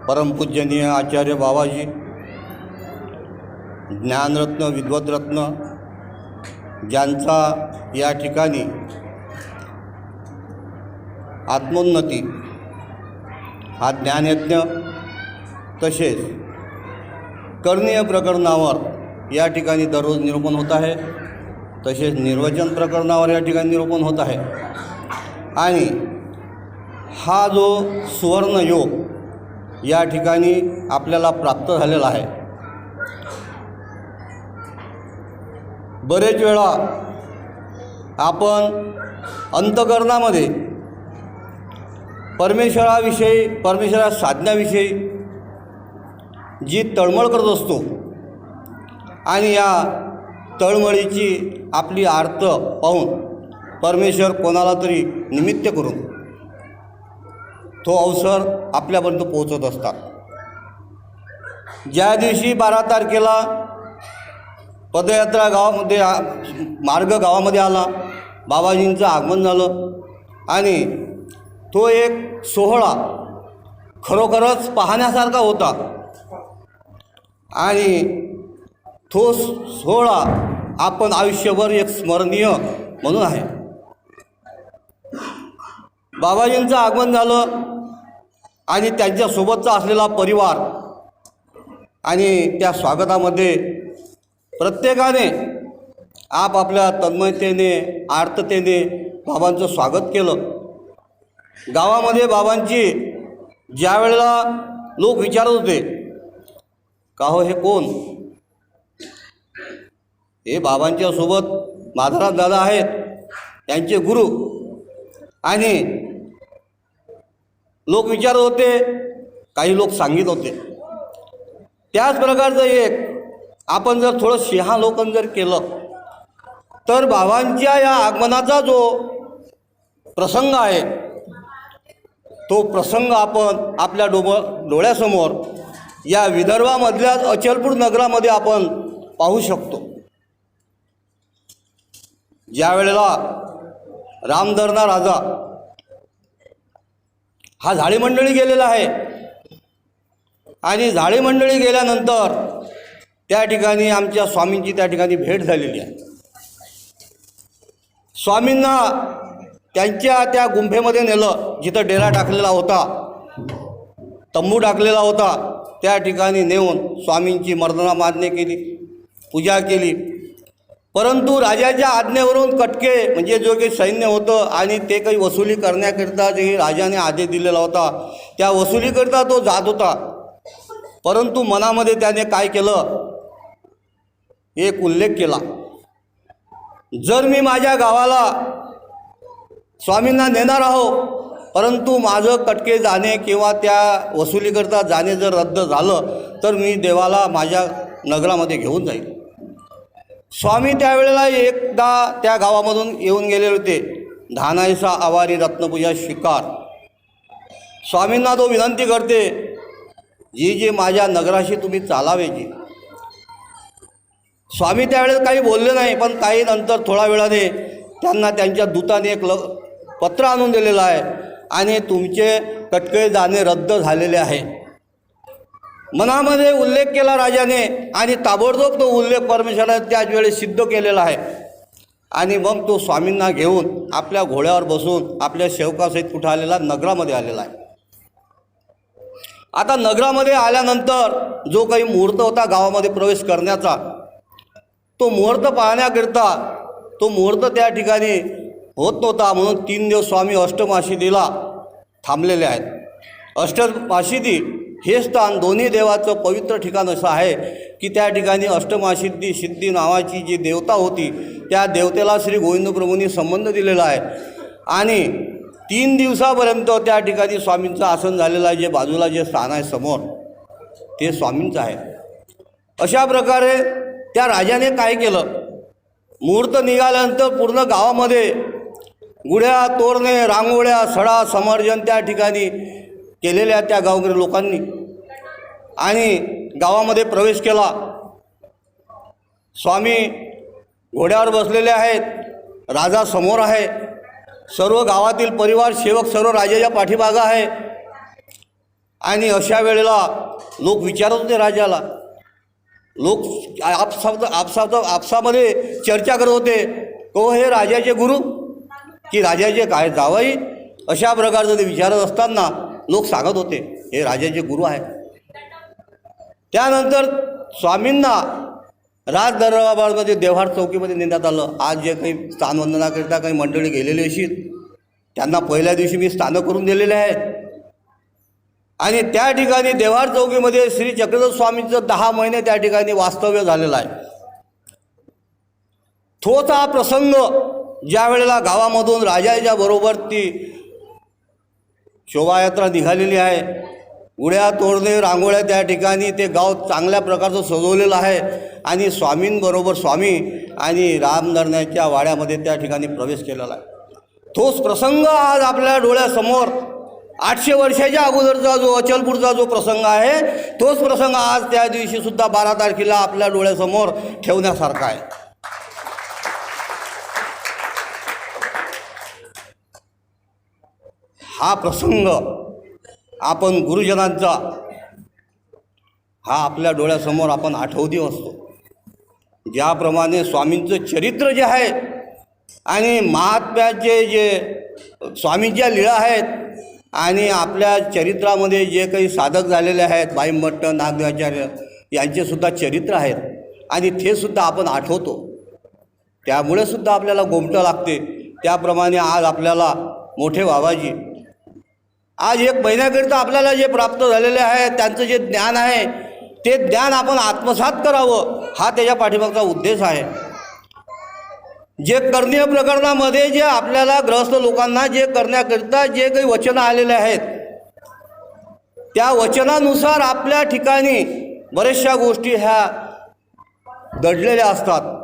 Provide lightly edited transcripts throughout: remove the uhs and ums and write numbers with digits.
परमपूजनीय आचार्य बाबाजी, ज्ञानरत्न विद्वतरत्न, ज्यांचा या ठिकाणी आत्मोन्नती हा ज्ञानयज्ञ तसेच कर्णीय प्रकरणावर या ठिकाणी दररोज निरूपण होत आहे, तसेच निर्वचन प्रकरणावर या ठिकाणी निरूपण होत आहे। आणि हा जो सुवर्ण योग या ठिकाणी आपल्याला प्राप्त झालेला आहे। बरेच वेळा आपण अंतःकरणामध्ये परमेश्वराविषयी, परमेश्वरा साधण्याविषयी जी तळमळ करत असतो आणि या तळमळीची आपली आर्त पाहून परमेश्वर कोणाला तरी निमित्त करून तो अवसर आपल्यापर्यंत पोहोचत असतात। ज्या दिवशी 12 तारखेला पदयात्रा गावामध्ये मार्ग गावामध्ये आला, बाबाजींचं आगमन झालं आणि तो एक सोहळा खरोखरच पाहण्यासारखा होता आणि तो सोहळा आपण आयुष्यभर एक स्मरणीय म्हणून आहे। बाबाजींचं आगमन झालं आणि त्यांच्यासोबतचा असलेला परिवार आणि त्या स्वागतामध्ये प्रत्येकाने आपापल्या तन्मयतेने, आर्ततेने बाबांचं स्वागत केलं। गावामध्ये बाबांची ज्या वेळेला लोक विचारत होते का हो हे कोण, हे बाबांच्या सोबत माधवराव दादा आहेत, त्यांचे गुरु, आणि लोक विचारत होते, काही लोक सांगित होते। त्याच प्रकारचं एक आपण जर थोडं सिंहावलोकन जर केलं तर बाबांच्या या आगमनाचा जो प्रसंग आहे तो प्रसंग आपण आपल्या डोळ्यासमोर या विदर्भामधल्या अचलपूर नगरामध्ये आपण पाहू शकतो। ज्या वेळेला रामधरणा राजा हा झाडी मंडळी गेलेला आहे आणि झाडी मंडळी गेल्यानंतर त्या ठिकाणी आमच्या स्वामींची त्या ठिकाणी भेट झालेली आहे। स्वामींना त्यांच्या त्या गुंफेमध्ये नेलं, जिथं डेरा टाकलेला होता, तंबू टाकलेला होता, त्या ठिकाणी नेऊन स्वामींची मर्दना मान्य केली, पूजा केली। परंतु राजाच्या आज्ञेवरून कटके म्हणजे जो काही सैन्य होतं आणि ते काही वसुली करण्याकरिता जे राजाने आदेश दिलेला होता त्या वसुलीकरिता तो जात होता। परंतु मनामध्ये त्याने काय केलं, एक उल्लेख केला, जर मी माझ्या गावाला स्वामींना नेणार आहो परंतु माझं कटके जाणे किंवा त्या वसुलीकरता जाणे जर रद्द झालं तर मी देवाला माझ्या नगरामध्ये घेऊन जाईल। स्वामी त्यावेळेला एकदा त्या गावामधून येऊन गेलेले होते, धानायसा आवारी रत्नपूजा स्वीकार। स्वामींना तो विनंती करते, जी जी माझ्या नगराशी तुम्ही चालावेची। स्वामी त्यावेळेस काही बोलले नाही, पण काही नंतर थोडा वेळाने त्यांना त्यांच्या दूताने एक पत्र आणून दिलेलं आहे आणि तुमचे कटके जाणे रद्द झालेले आहे। मनामध्ये उल्लेख केला राजाने आणि ताबडतोब तो उल्लेख परमेश्वराने त्याच वेळेस सिद्ध केलेला आहे। आणि मग तो स्वामींना घेऊन आपल्या घोड्यावर बसून आपल्या सेवकासहित कुठं आलेला, नगरामध्ये आलेला आहे। आता नगरामध्ये आल्यानंतर जो काही मुहूर्त होता गावामध्ये प्रवेश करण्याचा, तो मुहूर्त पाहण्याकरिता तो मुहूर्त त्या ठिकाणी होत नव्हता, म्हणून 3 दिवस स्वामी अष्टमाशिदीला थांबलेले आहेत। अष्टमाशिदी हे स्थान दोन्ही देवाचं पवित्र ठिकाण असं आहे की त्या ठिकाणी अष्टमासिद्धी सिद्धी नावाची जी देवता होती त्या देवतेला श्री गोविंद प्रभूंनी संबंध दिलेला आहे आणि 3 दिवसापर्यंत त्या ठिकाणी स्वामींचं आसन झालेलं आहे। जे बाजूला जे स्थान आहे समोर ते स्वामींचं आहे। अशा प्रकारे त्या राजाने काय केलं, मुहूर्त निघाल्यानंतर पूर्ण गावामध्ये गुढ्या तोरणे, रांगोळ्या, सडा समर्जन त्या ठिकाणी केलेल्या त्या गावकरी लोकांनी आणि गावामध्ये प्रवेश केला। स्वामी घोड्यावर बसलेले आहेत, राजा समोर आहे, सर्व गावातील परिवार सेवक सर्व राजाच्या पाठीमागं आहे आणि अशा वेळेला लोक विचारत होते राजाला, लोक आपसामध्ये चर्चा करत होते, हो हे राजाचे गुरु की राजाचे काय जावई, अशा प्रकारचं ते विचारत असताना लोक सांगत होते हे राजाचे गुरु आहेत. त्यानंतर स्वामींना राज दरबारमध्ये देव्हार चौकीमध्ये नेण्यात आलं. आज जे काही स्थानवंदनाकरिता काही मंडळी गेलेली असेल त्यांना पहिल्या दिवशी मी स्थानं करून दिलेले आहेत. आणि त्या ठिकाणी देव्हार चौकीमध्ये श्री चक्रधर स्वामींचं 10 महिने त्या ठिकाणी वास्तव्य झालेलं आहे. तोच हा प्रसंग ज्या वेळेला गावामधून राजाच्या बरोबर ती शोभायात्रा निघालेली आहे, उड्या तोडणे रांगोळ्या त्या ठिकाणी ते गाव चांगल्या प्रकारचं सजवलेलं आहे आणि स्वामींबरोबर स्वामी आणि रामनरण्याच्या वाड्यामध्ये त्या ठिकाणी प्रवेश केलेला आहे. तोच प्रसंग आज आपल्या डोळ्यासमोर 800 वर्षाच्या अगोदरचा जो अचलपूरचा जो प्रसंग आहे तोच प्रसंग आज त्या दिवशी सुद्धा 12 तारखेला आपल्या डोळ्यासमोर ठेवण्यासारखा आहे. हा प्रसंग आपण गुरुजनांचा हा आपल्या डोळ्यासमोर आपण आठवती असतो. ज्याप्रमाणे स्वामींचं चरित्र जे आहे आणि महात्म्याचे जे स्वामींच्या लीळा आहेत आणि आपल्या चरित्रामध्ये जे काही साधक झालेले आहेत बाईंभट्ट नागदेवाचार्य यांचेसुद्धा चरित्र आहेत आणि ते सुद्धा आपण आठवतो, त्यामुळे सुद्धा आपल्याला गोमटं लागते. त्याप्रमाणे आज आपल्याला मोठे बाबाजी आज 1 महिन्याकरिता आपल्याला जे प्राप्त झालेले आहे त्यांचं जे ज्ञान आहे ते ज्ञान आपण आत्मसात करावं हा त्याच्या पाठीमागचा उद्देश आहे. जे करणीय प्रकरणामध्ये जे आपल्याला ग्रहस्थ लोकांना जे करण्याकरिता जे काही वचनं आलेले आहेत त्या वचनानुसार आपल्या ठिकाणी बऱ्याचशा गोष्टी ह्या दडलेल्या असतात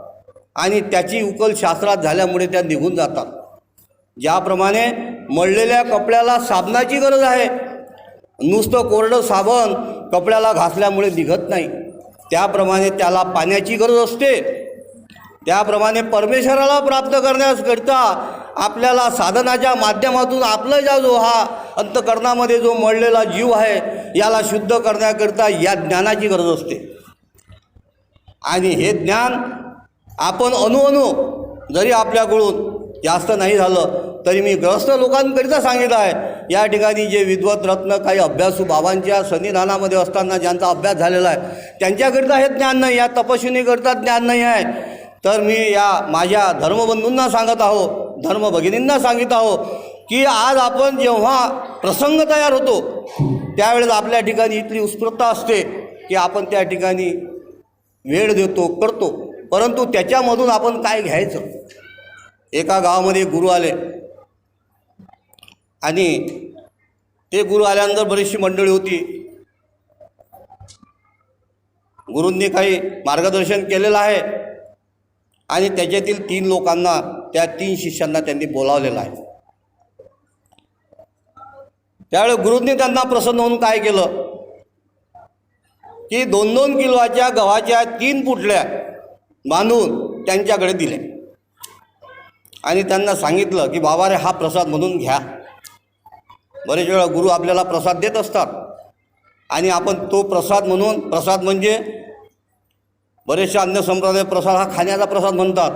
आणि त्याची उकल शास्त्रात झाल्यामुळे त्या निघून जातात. ज्याप्रमाणे मळलेल्या कपड्याला साबणाची गरज आहे, नुसतं कोरडं साबण कपड्याला घासल्यामुळे निघत नाही, त्याप्रमाणे त्याला पाण्याची गरज असते. त्याप्रमाणे परमेश्वराला प्राप्त करण्याकरिता आपल्याला साधनाच्या माध्यमातून आपला जो हा अंतःकरणामध्ये जो मळलेला जीव आहे याला शुद्ध करण्याकरिता या ज्ञानाची गरज असते. आणि हे ज्ञान आपण अणू जरी आपल्याकडून जास्त नाही झालं तरी मी ग्रस्त लोकांकरिता सांगितलं आहे. या ठिकाणी जे विद्वत रत्न काही अभ्यासू बाबांच्या सन्निधानामध्ये असताना ज्यांचा अभ्यास झालेला आहे त्यांच्याकरिता हे ज्ञान नाही, या तपस्विनीकरिता ज्ञान नाही आहे. तर मी या माझ्या धर्मबंधूंना सांगत आहो, धर्मभगिनींना सांगित आहो की आज आपण जेव्हा प्रसंग तयार होतो त्यावेळेस आपल्या ठिकाणी इतकी उत्स्फूर्तता असते की आपण त्या ठिकाणी वेळ देतो करतो, परंतु त्याच्यामधून आपण काय घ्यायचं. एका गावामध्ये गुरु आले आणि ते गुरु आल्यानंतर बरीचशी मंडळी होती. गुरूंनी काही मार्गदर्शन केलेलं आहे आणि त्याच्यातील 3 लोकांना त्या 3 शिष्यांना त्यांनी बोलावलेलं आहे. त्यावेळी गुरूंनी त्यांना प्रसन्न होऊन काय केलं की 2-2 किलोच्या गव्हाच्या 3 पुटल्या बांधून त्यांच्याकडे दिल्या आणि त्यांना सांगितलं की बाबा रे हा प्रसाद म्हणून घ्या. बरेच वेळा गुरु आपल्याला प्रसाद देत असतात आणि आपण तो प्रसाद म्हणून, प्रसाद म्हणजे बरेचशा अन्य संप्रदाय प्रसाद हा खाण्याचा प्रसाद म्हणतात,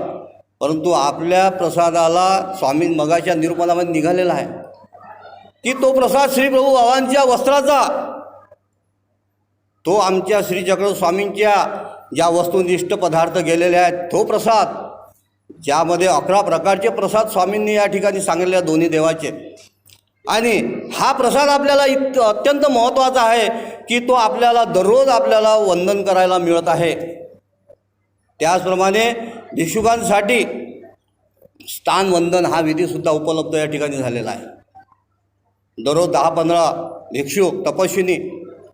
परंतु आपल्या प्रसादाला स्वामी मगाच्या निरूपणामध्ये निघालेला आहे की तो प्रसाद श्री प्रभू बाबांच्या वस्त्राचा, तो आमच्या श्री चक्रधर स्वामींच्या ज्या वस्तुनिष्ठ पदार्थ गेलेले आहेत तो प्रसाद, ज्यामध्ये 11 प्रकारचे प्रसाद स्वामींनी या ठिकाणी सांगितले दोन्ही देवाचे. आणि हा प्रसाद आपल्याला अत्यंत महत्त्वाचा आहे की तो आपल्याला दररोज आपल्याला वंदन करायला मिळत आहे. त्याचप्रमाणे भिक्षुकांसाठी स्थानवंदन हा विधीसुद्धा उपलब्ध या ठिकाणी झालेला आहे. दररोज 10-15 भिक्षुक तपस्विनी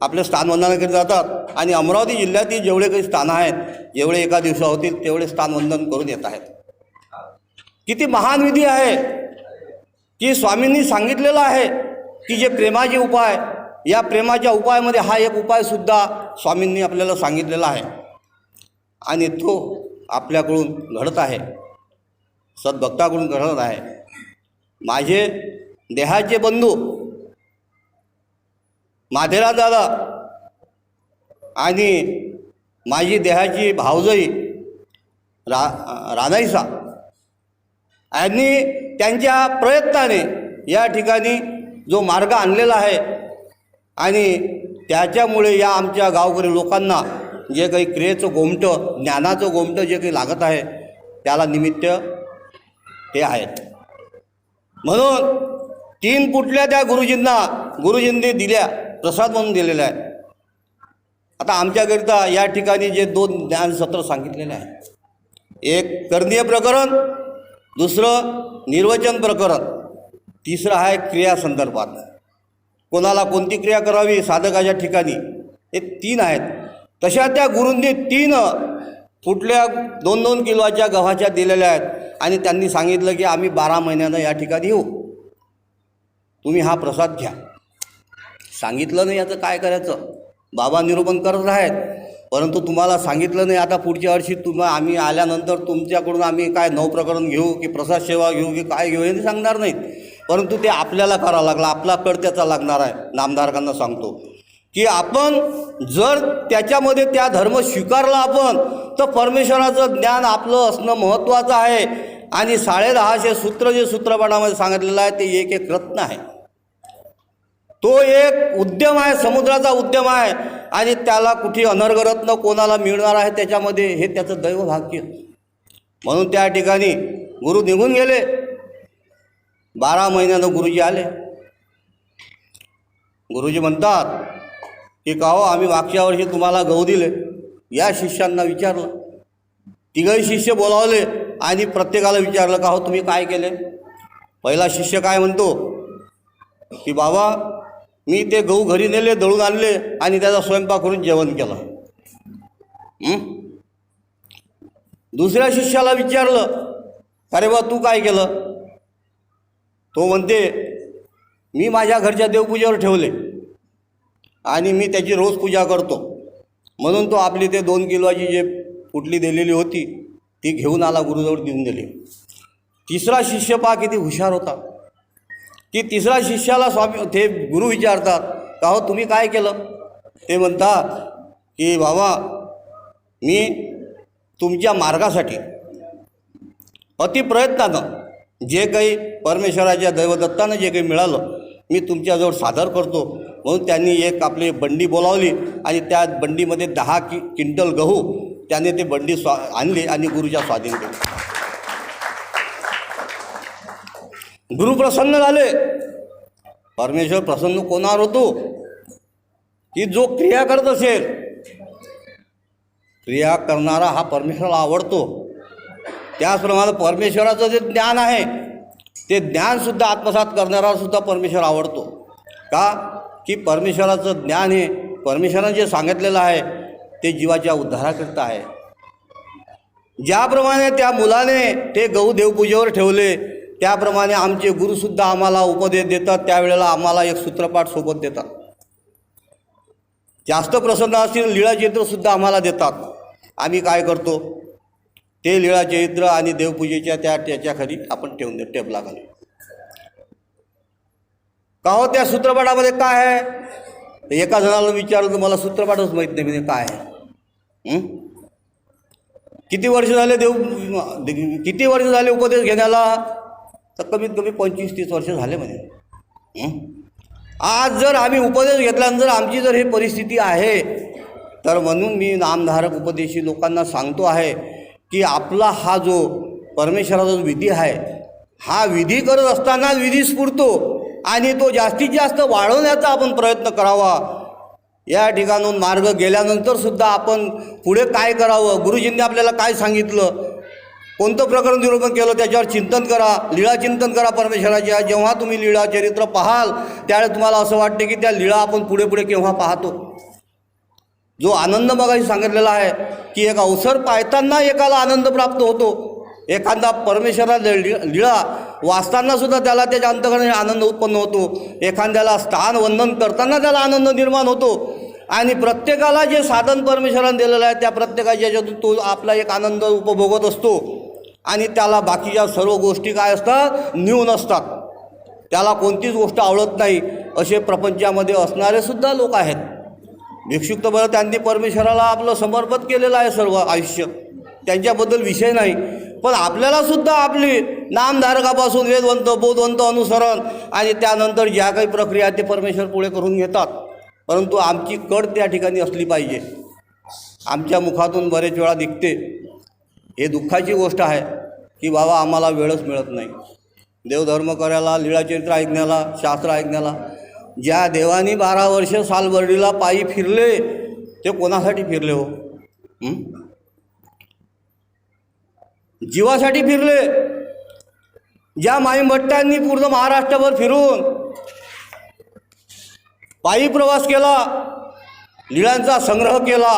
आपल्या स्थानवंदनाकडे जातात आणि अमरावती जिल्ह्यातील जेवढे काही स्थानं आहेत, जेवढे एका दिवसा होतील तेवढे स्थानवंदन करून येत आहेत. किती महान विधी आहे की स्वामींनी सांगितलेलं आहे की जे प्रेमाचे उपाय, या प्रेमाच्या उपायामध्ये हा एक उपायसुद्धा स्वामींनी आपल्याला सांगितलेला आहे आणि तो आपल्याकडून घडत आहे, सद्भक्ताकडून घडत आहे. माझे देहाचे बंधू माथेरान दादा आणि माझी देहाची भावजई राधाईसा यांनी त्यांच्या प्रयत्नाने या ठिकाणी जो मार्ग आणलेला आहे आणि त्याच्यामुळे या आमच्या गावकरी लोकांना जे काही क्रियेचं गोमटं, ज्ञानाचं गोमटं जे काही लागत आहे त्याला निमित्त ते आहेत. म्हणून 3 पुटल्या त्या गुरुजींनी दिल्या, प्रसाद म्हणून दिलेल्या आहे. आता आमच्याकरिता या ठिकाणी जे 2 ज्ञानसत्र सांगितलेले आहे, एक कर्णीय प्रकरण, दुसरं निर्वचन प्रकरण, तिसरं आहे क्रिया संदर्भात, कोणाला कोणती क्रिया करावी साधकाच्या ठिकाणी, हे 3 आहेत. तशा त्या गुरूंनी 3 फुटल्या 2-2 किलोच्या गव्हाच्या दिलेल्या आहेत आणि त्यांनी सांगितलं की आम्ही 12 महिन्यानं या ठिकाणी येऊ, तुम्ही हा प्रसाद घ्या. सांगितलं नाही याचं काय करायचं, बाबा निरूपण करत आहेत, परंतु तुम्हाला सांगितलं नाही. आता पुढच्या वर्षी आम्ही आल्यानंतर तुमच्याकडून आम्ही काय नवप्रकरण घेऊ की प्रसाद सेवा घेऊ की काय घेऊ हे सांगणार नाहीत, परंतु ते आपल्याला करावं लागलं, आपला कड त्याचा लागणार आहे. नामधारकांना सांगतो की आपण जर त्याच्यामध्ये त्या धर्म स्वीकारला आपण, तर परमेश्वराचं ज्ञान आपलं असणं महत्त्वाचं आहे. आणि 10.5 सूत्र जे सूत्रपाठामध्ये सांगितलेलं आहे ते एक रत्न आहे, तो एक उद्यम आहे, समुद्राचा उद्यम आहे आणि त्याला कुठे अनर्गरत्न कोणाला मिळणार आहे त्याच्यामध्ये, हे त्याचं दैवभाग्य. म्हणून त्या ठिकाणी गुरु निघून गेले. 12 महिन्यानं गुरुजी आले. गुरुजी म्हणतात की का हो, आम्ही मागच्या वर्षी तुम्हाला गहू दिले. या शिष्यांना विचारलं, 3 शिष्य बोलावले आणि प्रत्येकाला विचारलं का हो तुम्ही काय केले. पहिला शिष्य काय म्हणतो की बाबा मी ते गहू घरी नेले, दळून आणले आणि त्याचा स्वयंपाक करून जेवण केलं. दुसऱ्या शिष्याला विचारलं अरे बा तू काय केलं. तो म्हणते मी माझ्या घरच्या देवपूजेवर ठेवले आणि मी त्याची रोज पूजा करतो, म्हणून तो आपली ते 2 किलोची जे फुटली दिलेली होती ती घेऊन आला, गुरुजवळ देऊन दिली. तिसरा शिष्य पहा किती हुशार होता की तिसरा शिष्याला ते गुरु विचारतात का हो तुम्ही काय केलं. ते म्हणतात की बाबा मी तुमच्या मार्गासाठी अतिप्रयत्नानं जे काही परमेश्वराच्या दैवदत्तानं जे काही मिळालं मी तुमच्याजवळ सादर करतो. म्हणून त्यांनी एक आपली बंडी बोलावली आणि त्या बंडीमध्ये 10 क्विंटल गहू त्याने ते बंडी आणली आणि गुरुच्या स्वाधीन केली. गुरु प्रसन्न झाले. परमेश्वर प्रसन्न कोणावर होतो की जो क्रिया करत असेल. क्रिया करणारा हा परमेश्वराला आवडतो. त्याचप्रमाणे परमेश्वराचं जे ज्ञान आहे ते ज्ञानसुद्धा आत्मसात करणारासुद्धा परमेश्वर आवडतो. का की परमेश्वराचं ज्ञान हे परमेश्वराने जे सांगितलेलं आहे ते जीवाच्या उद्धाराकरिता आहे. ज्याप्रमाणे त्या मुलाने ते गहू देवपूजेवर ठेवले त्याप्रमाणे आमचे गुरुसुद्धा आम्हाला उपदेश देतात. त्यावेळेला आम्हाला एक सूत्रपाठ सोबत देतात. जास्त प्रसन्न असतील लीळाचरित्रसुद्धा आम्हाला देतात. आम्ही काय करतो ते लीळाचरित्र आणि देवपूजेच्या त्याच्या खाली आपण ठेवून दे टेबलाखाली. का हो त्या सूत्रपाठामध्ये काय आहे. एका जणाला विचारलं तर मला सूत्रपाठच माहीत नाही म्हणजे काय आहे. किती वर्ष झाले उपदेश घेण्याला. तर कमीत कमी 25-30 वर्ष झाले म्हणे. आज जर आम्ही उपदेश घेतल्यानंतर आमची जर ही परिस्थिती आहे तर म्हणून मी नामधारक उपदेशी लोकांना सांगतो आहे की आपला हा जो परमेश्वराचा जो विधी आहे हा विधी करत असताना विधी स्फुरतो आणि तो जास्तीत जास्त वाढवण्याचा आपण प्रयत्न करावा. या ठिकाणून मार्ग गेल्यानंतरसुद्धा आपण पुढे काय करावं, गुरुजींनी आपल्याला काय सांगितलं, कोणतं प्रकरण निरूपण केलं त्याच्यावर चिंतन करा, लीळा चिंतन करा परमेश्वराच्या. जेव्हा तुम्ही लीळा चरित्र पाहाल त्यावेळेस तुम्हाला असं वाटते की त्या लीळा आपण पुढे पुढे केव्हा पाहतो. जो आनंद मगाशी सांगितलेला आहे की एक अवसर पाहताना एकाला आनंद प्राप्त होतो. एखादा परमेश्वराला लीळा वाचतानासुद्धा त्याला त्याच्या अंतःकरणाने आनंद उत्पन्न होतो. एखाद्याला स्थान वंदन करताना त्याला आनंद निर्माण होतो. आणि प्रत्येकाला जे साधन परमेश्वराने दिलेलं आहे त्या प्रत्येकाच्या याच्यातून तो आपला एक आनंद उपभोगत असतो. आणि त्याला बाकीच्या सर्व गोष्टी काय असतात न्यून असतात. त्याला कोणतीच गोष्ट आवडत नाही. असे प्रपंचामध्ये असणारे सुद्धा लोक आहेत. भिक्षुक तर बरं, त्यांनी परमेश्वराला आपलं समर्पित केलेलं आहे सर्व आयुष्य, त्यांच्याबद्दल विषय नाही. पण आपल्याला सुद्धा आपली नामधारकापासून वेदवंत बोधवंत अनुसरण आणि त्यानंतर ज्या काही प्रक्रिया ते परमेश्वर पुढे करून घेतात, परंतु आमची कड त्या ठिकाणी असली पाहिजे. आमच्या मुखातून बरेच वेळा निघते, हे दुःखाची गोष्ट आहे की बाबा आम्हाला वेळच मिळत नाही देवधर्म करायला, लीळाचरित्र ऐकण्याला, शास्त्र ऐकण्याला. ज्या देवानी 12 वर्ष सालबर्डीला पायी फिरले ते कोणासाठी फिरले हो? जीवासाठी फिरले. ज्या माईभट्टांनी पूर्ण महाराष्ट्रभर फिरून पायी प्रवास केला, लीळांचा संग्रह केला,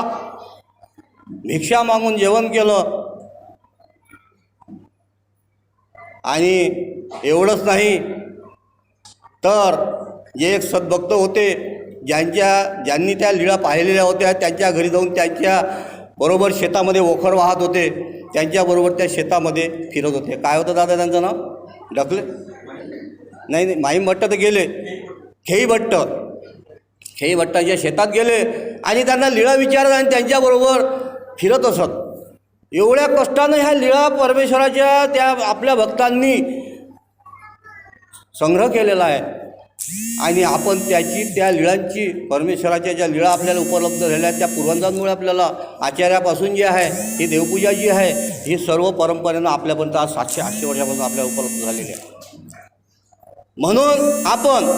भिक्षा मागून जेवण केलं, आणि एवढंच नाही तर जे एक सद्भक्त होते, ज्यांनी त्या लीळा पाहिलेल्या होत्या, त्यांच्या घरी जाऊन त्यांच्या बरोबर शेतामध्ये ओखर वाहत होते, त्यांच्याबरोबर त्या शेतामध्ये फिरत होते. काय होतं दादा त्यांचं नाव? ढकले नाही, माईभट्ट तर गेले, खेई भट्टाच्या शेतात गेले आणि त्यांना लीळा विचारत आणि त्यांच्याबरोबर फिरत असत. एवढ्या कष्टानं ह्या लीळा परमेश्वराच्या त्या आपल्या भक्तांनी संग्रह केलेला आहे आणि आपण त्या लीळांची, परमेश्वराच्या ज्या लीळा आपल्याला उपलब्ध झालेल्या आहेत त्या पूर्वजांमुळे आपल्याला, आचार्यापासून जी आहे ही देवपूजा जी आहे ही सर्व परंपरेनं आपल्यापर्यंत आज 700-800 वर्षापासून आपल्याला उपलब्ध झालेली आहे. म्हणून आपण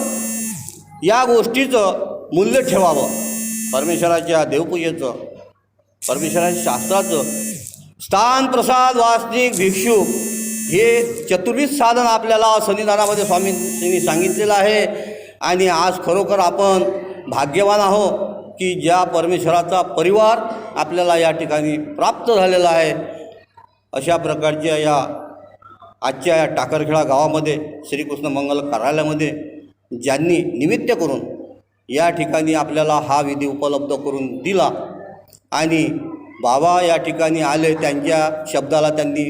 या गोष्टीचं मूल्य ठेवावं. परमेश्वराच्या देवपूजेचं, परमेश्वराच्या शास्त्राचं स्थान, प्रसाद, वासनिक, भिक्षुक हे चतुर्विध साधन आपल्याला सन्निधानामध्ये स्वामींनी सांगितलेलं आहे. आणि आज खरोखर आपण भाग्यवान आहोत की ज्या परमेश्वराचा परिवार आपल्याला या ठिकाणी प्राप्त झालेला आहे. अशा प्रकारच्या या आजच्या या टाकरखेडा गावामध्ये श्रीकृष्ण मंगल कार्यालयामध्ये ज्यांनी निमित्त करून या ठिकाणी आपल्याला हा विधी उपलब्ध करून दिला आणि बाबा या ठिकाणी आले, त्यांच्या शब्दाला त्यांनी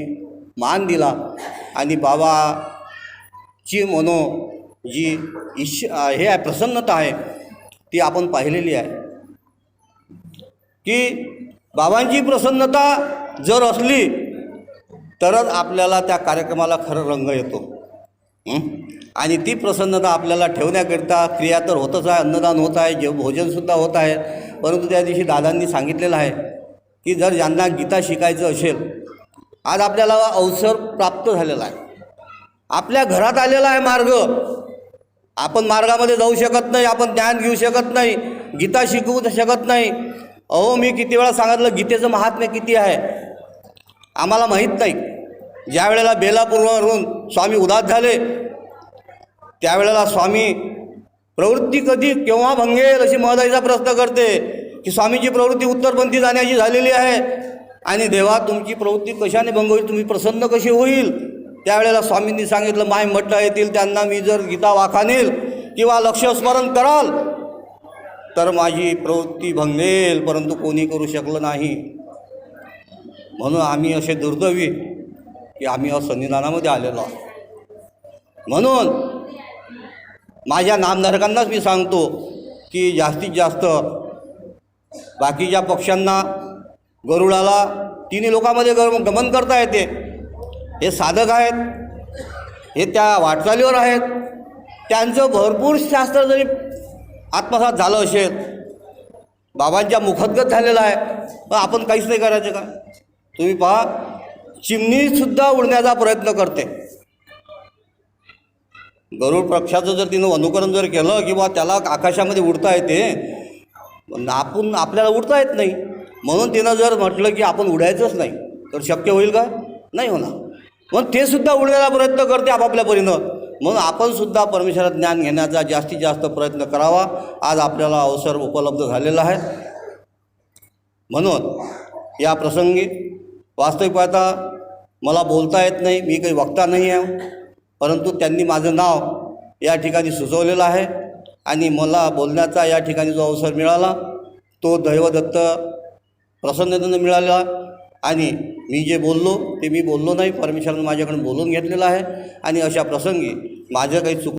मान दिला आणि बाबाची जी हे आहे, प्रसन्नता आहे ती आपण पाहिलेली आहे की बाबांची प्रसन्नता जर असली तरच आपल्याला त्या कार्यक्रमाला खरं रंग येतो. आणि ती प्रसन्नता आपल्याला ठेवण्याकरिता क्रिया तर होतच आहे, अन्नदान होत आहे, भोजनसुद्धा होत आहे. परंतु त्या दिवशी दादांनी सांगितलेलं आहे की जर ज्यांना गीता शिकायचं असेल, आज आपल्याला अवसर प्राप्त झालेला आहे, आपल्या घरात आलेला आहे मार्ग. आपण मार्गामध्ये जाऊ शकत नाही, आपण ज्ञान घेऊ शकत नाही, गीता शिकवू शकत नाही. अहो, मी किती वेळा सांगितलं गीतेचं महात्म्य किती आहे आम्हाला माहीत नाही. ज्या वेळेला बेलापूरवरून स्वामी उदास झाले त्यावेळेला स्वामी प्रवृत्ती कधी केव्हा भंगेल अशी महदाईचा प्रश्न करते की स्वामीची प्रवृत्ती उत्तरपंथी जाण्याची झालेली आहे आणि देवा तुमची प्रवृत्ती कशाने भंग होईल, तुम्ही प्रसन्न कशी होईल. त्यावेळेला स्वामींनी सांगितलं, माईभट्ट येतील त्यांना मी जर गीता वाखाणेल किंवा लक्षस्मरण कराल तर माझी प्रवृत्ती भंगेल, परंतु कोणी करू शकलं नाही. म्हणून आम्ही असे दुर्दैवी की आम्ही सन्निधानामध्ये आलेलो आहोत. म्हणून माझ्या नामधारकांनाच मी सांगतो की जास्तीत जास्त बाकीच्या पक्षांना, गरुडाला तिन्ही लोकांमध्ये गमन करता येते. हे साधक आहेत, हे त्या वाटचालीवर आहेत, त्यांचं भरपूर शास्त्र जरी आत्मसात झालं असेल, बाबांच्या मुखोद्गत झालेला आहे, पण आपण काहीच नाही करायचं का? तुम्ही पहा, चिमणीसुद्धा उडण्याचा प्रयत्न करते. गरुड पक्षाचं जर तिनं अनुकरण जर केलं किंवा त्याला आकाशामध्ये उडता येते, आपल्याला उडता येत नाही. म्हणून तिनं जर म्हटलं की आपण उडायचंच नाही तर शक्य होईल का? नाही होणार. मग ते सुद्धा उडण्याचा प्रयत्न करते आपापल्या परीनं. म्हणून आपणसुद्धा परमेश्वरात ज्ञान घेण्याचा जास्तीत जास्त प्रयत्न करावा. आज आपल्याला अवसर उपलब्ध झालेला आहे. म्हणून या प्रसंगी वास्तविक पाहता मला बोलता येत नाही, मी काही वक्ता नाही आहे, परंतु त्यांनी माझं नाव या ठिकाणी सुचवलेलं आहे आणि मला बोलण्याचा या ठिकाणी जो अवसर मिळाला तो दैवदत्त प्रसन्नतेनं मिळाला. आणि मी जे बोललो ते मी बोललो नाही, परमेश्वरानं माझ्याकडून बोलून घेतलेलं आहे. आणि अशा प्रसंगी माझं काही चूक